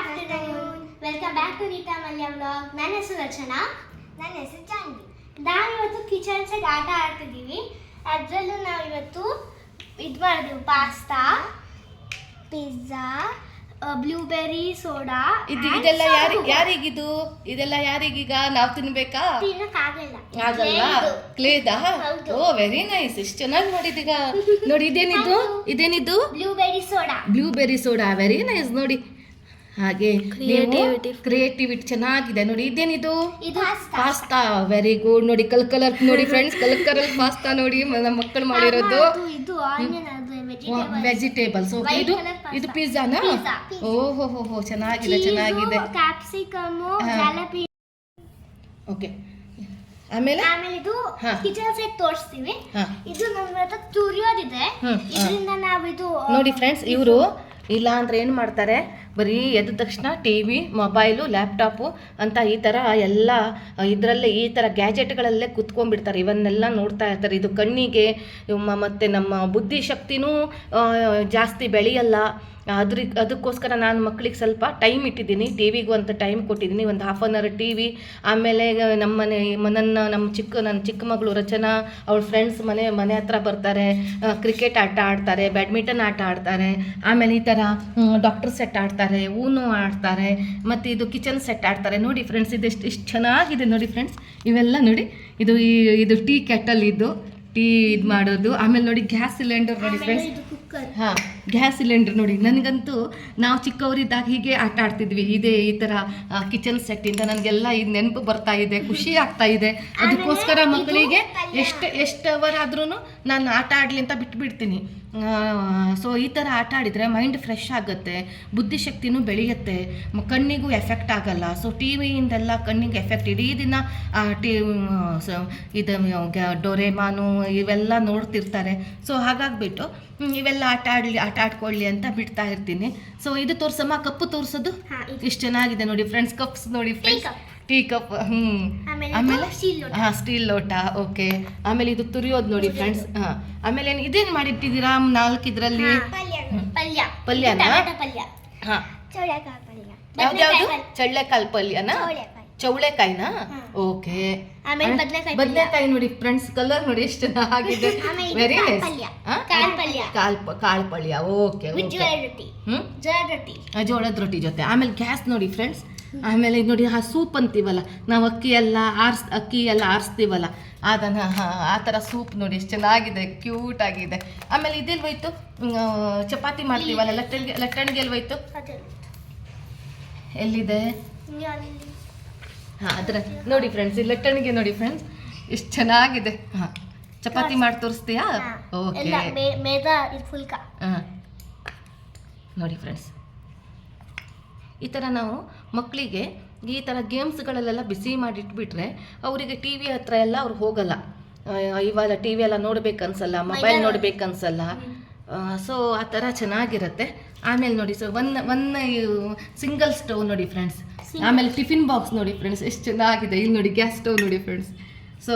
Afternoon. Welcome back to Rita Mallya vlog. ನನ್ನ ಹೆಸರು ರಚನಾ. ನನ್ನ ಹೆಸರು ಜಾನ್ವಿ. ನಾವಿವತ್ತು ಕಿಚನ್ ಸೆಟ್ ಆಟ ಆಡ್ತಿದ್ದೀವಿ. ಅದರಲ್ಲೂ ನಾವಿವತ್ತು ಇದು ಮಾಡಿದೀವಿ, ಪಾಸ್ತಾ, ಪಿಜ್ಜಾ, ಬ್ಲೂಬೆರಿ ಸೋಡಾ. ಇದೆಲ್ಲ ಯಾರಿಗಿದು? ಇದೆಲ್ಲ ಯಾರಿಗೀಗ ನಾವು ತಿನ್ಬೇಕಾ? ತಿನ್ನಕ್ಕಾಗಲ್ಲ. ಆಗಲ್ಲ. ಕ್ಲೇದಾ? ಓ ವೆರಿ ನೈಸ್. ಎಷ್ಟು ಚೆನ್ನಾಗಿ ಮಾಡಿದೀಗ. ನೋಡಿ ಇದೇನಿದು? Blueberry soda. Very nice. ನೋಡಿ ಹಾಗೆ ಕ್ರಿಯೇಟಿವಿಟಿ ಚೆನ್ನಾಗಿದೆ. ನೋಡಿ ಇದೇನಿದು? ಪಾಸ್ತಾ. Very good. ನೋಡಿ ಕಲರ್ ನೋಡಿ ಫ್ರೆಂಡ್ಸ್, ಕಲರ್ ಪಾಸ್ತಾ ನೋಡಿ ನಮ್ಮ ಮಕ್ಕಳು ಮಾಡಿರೋದು. ವೆಜಿಟೇಬಲ್ಸ್. ಇದು ಪಿಜ್ಜಾನಾ? ಓಹೋ ಚೆನ್ನಾಗಿದೆ. Capsicum, okay. ಆಮೇಲೆ ಇದು ಕಿಚನ್ ಸೆಟ್ ತೋರಿಸ್ತೀವಿ. ಇದು ನಮ್ಮ ಹತ್ರ ತುರಿಯೋದಿದೆ. ಇದರಿಂದ ನಾವಿದು ನೋಡಿ ಫ್ರೆಂಡ್ಸ್, ಇವರು ಇಲ್ಲ ಅಂದ್ರೆ ಏನು ಮಾಡ್ತಾರೆ, ಬರೀ ಎದ್ದ ತಕ್ಷಣ ಟಿ ವಿ, ಮೊಬೈಲು, ಲ್ಯಾಪ್ಟಾಪು ಅಂತ ಈ ಥರ ಎಲ್ಲ ಇದರಲ್ಲೇ ಈ ಥರ ಗ್ಯಾಜೆಟ್ಗಳಲ್ಲೇ ಕುತ್ಕೊಂಡ್ಬಿಡ್ತಾರೆ. ಇವನ್ನೆಲ್ಲ ನೋಡ್ತಾ ಇರ್ತಾರೆ. ಇದು ಕಣ್ಣಿಗೆ ಮತ್ತು ನಮ್ಮ ಬುದ್ಧಿಶಕ್ತಿನೂ ಜಾಸ್ತಿ ಬೆಳೆಯಲ್ಲ. ಅದಕ್ಕೋಸ್ಕರ ನಾನು ಮಕ್ಕಳಿಗೆ ಸ್ವಲ್ಪ ಟೈಮ್ ಇಟ್ಟಿದ್ದೀನಿ. ಟಿ ವಿಗೂ ಅಂತ ಟೈಮ್ ಕೊಟ್ಟಿದ್ದೀನಿ, ಒಂದು half an hour T V. ಆಮೇಲೆ ನಮ್ಮ ಚಿಕ್ಕ ಮಗಳು ರಚನಾ ಅವಳ ಫ್ರೆಂಡ್ಸ್ ಮನೆ ಹತ್ರ ಬರ್ತಾರೆ, ಕ್ರಿಕೆಟ್ ಆಟ ಆಡ್ತಾರೆ, ಬ್ಯಾಡ್ಮಿಂಟನ್ ಆಟ ಆಡ್ತಾರೆ. ಆಮೇಲೆ ಈ ಥರ ಡಾಕ್ಟರ್ ಸೆಟ್ ಆಡ್ತಾರೆ, ಊನು ಆಡ್ತಾರೆ, ಮತ್ತು ಇದು ಕಿಚನ್ ಸೆಟ್ ಆಡ್ತಾರೆ. ನೋಡಿ ಫ್ರೆಂಡ್ಸ್, ಇಷ್ಟು ಚೆನ್ನಾಗಿದೆ ನೋಡಿ ಫ್ರೆಂಡ್ಸ್. ಇವೆಲ್ಲ ನೋಡಿ, ಇದು ಟೀ ಕೆಟಲ್, ಇದು ಟೀ ಇದು ಮಾಡೋದು. ಆಮೇಲೆ ನೋಡಿ ಗ್ಯಾಸ್ ಸಿಲಿಂಡರ್ ನೋಡಿ ಫ್ರೆಂಡ್ಸ್. ಹಾಂ, ಗ್ಯಾಸ್ ಸಿಲಿಂಡರ್ ನೋಡಿ. ನನಗಂತೂ ನಾವು ಚಿಕ್ಕವರಿದ್ದಾಗ ಹೀಗೆ ಆಟ ಆಡ್ತಿದ್ವಿ. ಈ ಥರ ಕಿಚನ್ ಸೆಟ್ಟಿಂದ ನನಗೆಲ್ಲ ಇದು ನೆನಪು ಬರ್ತಾ ಇದೆ, ಖುಷಿ ಆಗ್ತಾ ಇದೆ. ಅದಕ್ಕೋಸ್ಕರ ಮಕ್ಕಳಿಗೆ ಎಷ್ಟು ಅವರ್ ಆದ್ರೂ ನಾನು ಆಟ ಆಡಲಿ ಅಂತ ಬಿಟ್ಬಿಡ್ತೀನಿ. ಸೊ ಈ ಥರ ಆಟ ಆಡಿದರೆ ಮೈಂಡ್ ಫ್ರೆಶ್ ಆಗುತ್ತೆ, ಬುದ್ಧಿಶಕ್ತಿನೂ ಬೆಳೆಯುತ್ತೆ, ಕಣ್ಣಿಗೂ ಎಫೆಕ್ಟ್ ಆಗಲ್ಲ. ಸೊ ಟಿ ವಿಯಿಂದೆಲ್ಲ ಕಣ್ಣಿಗೆ ಎಫೆಕ್ಟ್. ಇಡೀ ದಿನ ಇದು ಡೋರೆಮಾನು ಇವೆಲ್ಲ ನೋಡ್ತಿರ್ತಾರೆ. ಸೊ ಹಾಗಾಗ್ಬಿಟ್ಟು ಇವೆಲ್ಲ ಆಟ ಆಡ್ಕೊಳ್ಳಿ ಅಂತ ಬಿಡ್ತಾ ಇರ್ತೀನಿ. ಸೊ ಇದು ತೋರ್ಸಮ್ಮ, ಕಪ್ಪು ತೋರಿಸೋದು ಎಷ್ಟು ಚೆನ್ನಾಗಿದೆ ನೋಡಿ ಫ್ರೆಂಡ್ಸ್. ಕಪ್ಸ್ ನೋಡಿ ಫ್ರೆಂಡ್ಸ್, ಟೀ ಕಪ್. ಆಮೇಲೆ ಸ್ಟೀಲ್ ಲೋಟ. ಓಕೆ. ಆಮೇಲೆ ಇದು ತುರಿಯೋದು ನೋಡಿ ಫ್ರೆಂಡ್ಸ್. ಆಮೇಲೆ ಇದೇನು ಮಾಡಿಟ್ಟಿದ್ದೀರಾ 4 ಇದರಲ್ಲಿ? ಪಲ್ಯನಾ? ಹಾಂ, ಯಾವ್ದು? ಚಳ್ಳೆಕಾಯಿ ಪಲ್ಯನಾ? ಚೌಳೆಕಾಯಿನಾ? ಓಕೆ. ಬದನೆಕಾಯಿ ನೋಡಿ ಫ್ರೆಂಡ್ಸ್, ಕಲರ್ ನೋಡಿ ಎಷ್ಟು ಚೆನ್ನಾಗಿದೆ. Very nice. ಕಾಳು ಪಲ್ಯ. ಓಕೆ. ಜೋಳದ ರೊಟ್ಟಿ ಜೊತೆ. ಆಮೇಲೆ ಗ್ಯಾಸ್ ನೋಡಿ ಫ್ರೆಂಡ್ಸ್. ಆಮೇಲೆ ನೋಡಿ ಸೂಪ್ ಅಂತೀವಲ್ಲ ನಾವು, ಅಕ್ಕಿ ಎಲ್ಲ ಆರಿಸ್ತೀವಲ್ಲ ಅದನ್ನು, ಆ ಥರ ಸೂಪ್ ನೋಡಿ ಎಷ್ಟು ಚೆನ್ನಾಗಿದೆ, ಕ್ಯೂಟ್ ಆಗಿದೆ. ಆಮೇಲೆ ಇದೆಲ್ವೋಯ್ತು, ಚಪಾತಿ ಮಾಡ್ತೀವಲ್ಲ, ಲಟ್ಟಣಿಗೆ ಎಲ್ವೋಯ್ತು? ಎಲ್ಲಿದೆ? ಹಾಂ, ಅದರ ನೋಡಿ ಫ್ರೆಂಡ್ಸ್, ಈ ಲಟ್ಟಣಿಗೆ ನೋಡಿ ಫ್ರೆಂಡ್ಸ್ ಎಷ್ಟು ಚೆನ್ನಾಗಿದೆ. ಹಾಂ, ಚಪಾತಿ ಮಾಡಿ ತೋರಿಸ್ತೀಯಾ? ಓಕೆ. ಹಾಂ ನೋಡಿ ಫ್ರೆಂಡ್ಸ್, ಈ ಥರ ನಾವು ಮಕ್ಕಳಿಗೆ ಈ ಥರ ಗೇಮ್ಸ್ಗಳಲ್ಲೆಲ್ಲ ಬಿಸಿ ಮಾಡಿಟ್ಬಿಟ್ರೆ ಅವರಿಗೆ ಟಿ ವಿ ಹತ್ರ ಎಲ್ಲ ಅವ್ರು ಹೋಗಲ್ಲ. ಇವಾಗ ಟಿ ವಿ ಎಲ್ಲ ನೋಡ್ಬೇಕನ್ಸಲ್ಲ, ಮೊಬೈಲ್ ನೋಡ್ಬೇಕನ್ಸಲ್ಲ. ಸೊ ಆ ಥರ ಚೆನ್ನಾಗಿರುತ್ತೆ. ಆಮೇಲೆ ನೋಡಿ, ಸೊ ಒನ್ ಸಿಂಗಲ್ ಸ್ಟವ್ ನೋಡಿ ಫ್ರೆಂಡ್ಸ್. ಆಮೇಲೆ ಟಿಫಿನ್ ಬಾಕ್ಸ್ ನೋಡಿ ಫ್ರೆಂಡ್ಸ್ ಎಷ್ಟು ಚೆನ್ನಾಗಿದೆ. ಇಲ್ಲಿ ನೋಡಿ ಗ್ಯಾಸ್ ಸ್ಟವ್ ನೋಡಿ ಫ್ರೆಂಡ್ಸ್. ಸೊ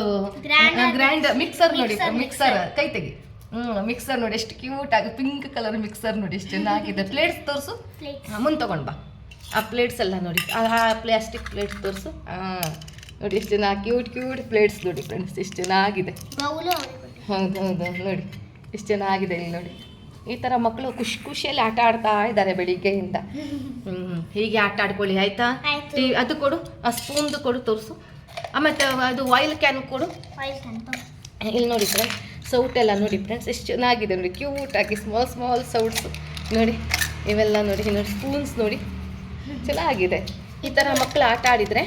ಗ್ರೈಂಡರ್, ಮಿಕ್ಸರ್ ನೋಡಿ, ಮಿಕ್ಸರ್ ಕೈ ತೆಗಿ. ಮಿಕ್ಸರ್ ನೋಡಿ ಎಷ್ಟು ಕ್ಯೂಟ್ ಆಗಿ, ಪಿಂಕ್ ಕಲರ್ ಮಿಕ್ಸರ್ ನೋಡಿ ಎಷ್ಟು ಚೆನ್ನಾಗಿದೆ. ಪ್ಲೇಟ್ಸ್ ತೋರಿಸು, ಮುಂದೆ ತೊಗೊಂಡು ಬಾ. ಆ ಪ್ಲೇಟ್ಸ್ ಎಲ್ಲ ನೋಡಿ, ಆ ಪ್ಲಾಸ್ಟಿಕ್ ಪ್ಲೇಟ್ಸ್ ತೋರಿಸು. ನೋಡಿ ಎಷ್ಟು ಚೆನ್ನಾಗಿ ಕ್ಯೂಟ್ ಪ್ಲೇಟ್ಸ್ ನೋಡಿ ಫ್ರೆಂಡ್ಸ್, ಎಷ್ಟು ಚೆನ್ನಾಗಿದೆ. ಹೌದು ನೋಡಿ ಎಷ್ಟು ಚೆನ್ನಾಗಿದೆ. ಇಲ್ಲಿ ನೋಡಿ, ಈ ಥರ ಮಕ್ಕಳು ಖುಷಿಯಲ್ಲಿ ಆಟ ಆಡ್ತಾ ಇದ್ದಾರೆ ಬೆಳಿಗ್ಗೆಯಿಂದ. ಹೀಗೆ ಆಟ ಆಡ್ಕೊಳ್ಳಿ ಆಯ್ತಾ? ಅದು ಕೊಡು, ಆ ಸ್ಪೂನ್ದು ಕೊಡು, ತೋರಿಸು. ಆಮೇಲೆ ಅದು ಆಯಿಲ್ ಕ್ಯಾನ್ ಕೊಡು. ಇಲ್ಲಿ ನೋಡಿ ಫ್ರೆಂಡ್ಸ್, ಸೌಟೆಲ್ಲ ನೋಡಿ ಫ್ರೆಂಡ್ಸ್ ಎಷ್ಟು ಚೆನ್ನಾಗಿದೆ ನೋಡಿ, ಕ್ಯೂಟಾಗಿ ಸ್ಮಾಲ್ ಸೌಟ್ಸ್ ನೋಡಿ. ಇವೆಲ್ಲ ನೋಡಿ ಸ್ಪೂನ್ಸ್ ನೋಡಿ ಚೆನ್ನಾಗಿದೆ. ಈ ಥರ ಮಕ್ಕಳು ಆಟ ಆಡಿದರೆ.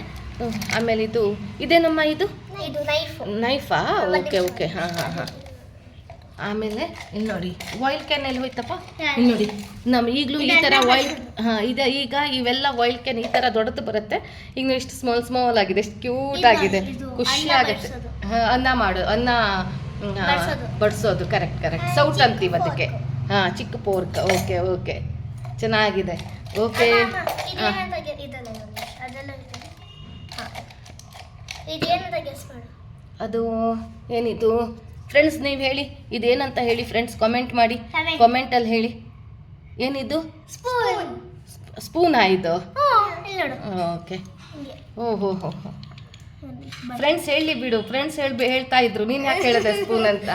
ಆಮೇಲೆ ಇದೇನಮ್ಮ, ಇದು ನೈಫಾ? ಓಕೆ. ಹಾಂ. ಆಮೇಲೆ ಇಲ್ಲಿ ನೋಡಿ ಆಯಿಲ್ ಕ್ಯಾನ್ ಎಲ್ಲಿ ಹೋಯ್ತಪ್ಪ? ಇಲ್ಲಿ ನೋಡಿ, ಈಗಲೂ ಈ ಥರ ಆಯಿಲ್, ಈಗ ಇವೆಲ್ಲ ಆಯಿಲ್ ಕ್ಯಾನ್ ಈ ಥರ ದೊಡ್ಡದು ಬರುತ್ತೆ. ಈಗ ಎಷ್ಟು ಸ್ಮಾಲ್ ಆಗಿದೆ, ಎಷ್ಟು ಕ್ಯೂಟ್ ಆಗಿದೆ, ಖುಷಿ ಆಗುತ್ತೆ. ಅನ್ನ ಬಡಿಸೋದು. ಕರೆಕ್ಟ್. ಸೌಟ್ ಅಂತೀವಿ ಅದಕ್ಕೆ. ಹಾಂ, ಚಿಕ್ಕ ಪೋರ್ಕ್. ಓಕೆ ಚೆನ್ನಾಗಿದೆ. ಓಕೆ. ಅದು ಏನಿದು ಫ್ರೆಂಡ್ಸ್? ನೀವು ಹೇಳಿ, ಇದೇನಂತ ಹೇಳಿ ಫ್ರೆಂಡ್ಸ್, ಕಾಮೆಂಟ್ ಮಾಡಿ, ಕಾಮೆಂಟಲ್ಲಿ ಹೇಳಿ. ಏನಿದು ಸ್ಪೂನ್. ಸ್ಪೂನಾ ಇದು? ಇಲ್ಲಿ ನೋಡು. ಓಕೆ. ಹಿಂಗೆ. ಓಹೋ ಹೋ ಹೋ. ಫ್ರೆಂಡ್ಸ್ ಹೇಳಿ ಬಿಡು, ಫ್ರೆಂಡ್ಸ್ ಹೇಳ್ತಾ ಇದ್ರು, ನೀನು ಯಾಕೆ ಹೇಳಿದೆ ಸ್ಪೂನ್ ಅಂತ?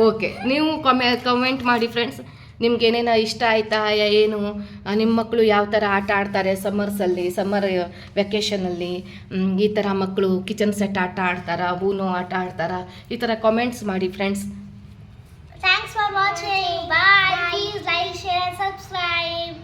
ಓಕೆ, ನೀವು ಕಮೆಂಟ್ ಮಾಡಿ ಫ್ರೆಂಡ್ಸ್, ನಿಮ್ಗೆ ಏನೇನೋ ಇಷ್ಟ ಆಯಿತಾ, ಏನು ನಿಮ್ಮ ಮಕ್ಕಳು ಯಾವ ಥರ ಆಟ ಆಡ್ತಾರೆ ಸಮ್ಮರ್ ವೆಕೇಷನಲ್ಲಿ, ಈ ಥರ ಮಕ್ಕಳು ಕಿಚನ್ ಸೆಟ್ ಆಟ ಆಡ್ತಾರಾ, ಊನೋ ಆಟ ಆಡ್ತಾರಾ, ಈ ಥರ ಕಾಮೆಂಟ್ಸ್ ಮಾಡಿ friends. Thanks for watching. Bye. Please like, share and subscribe.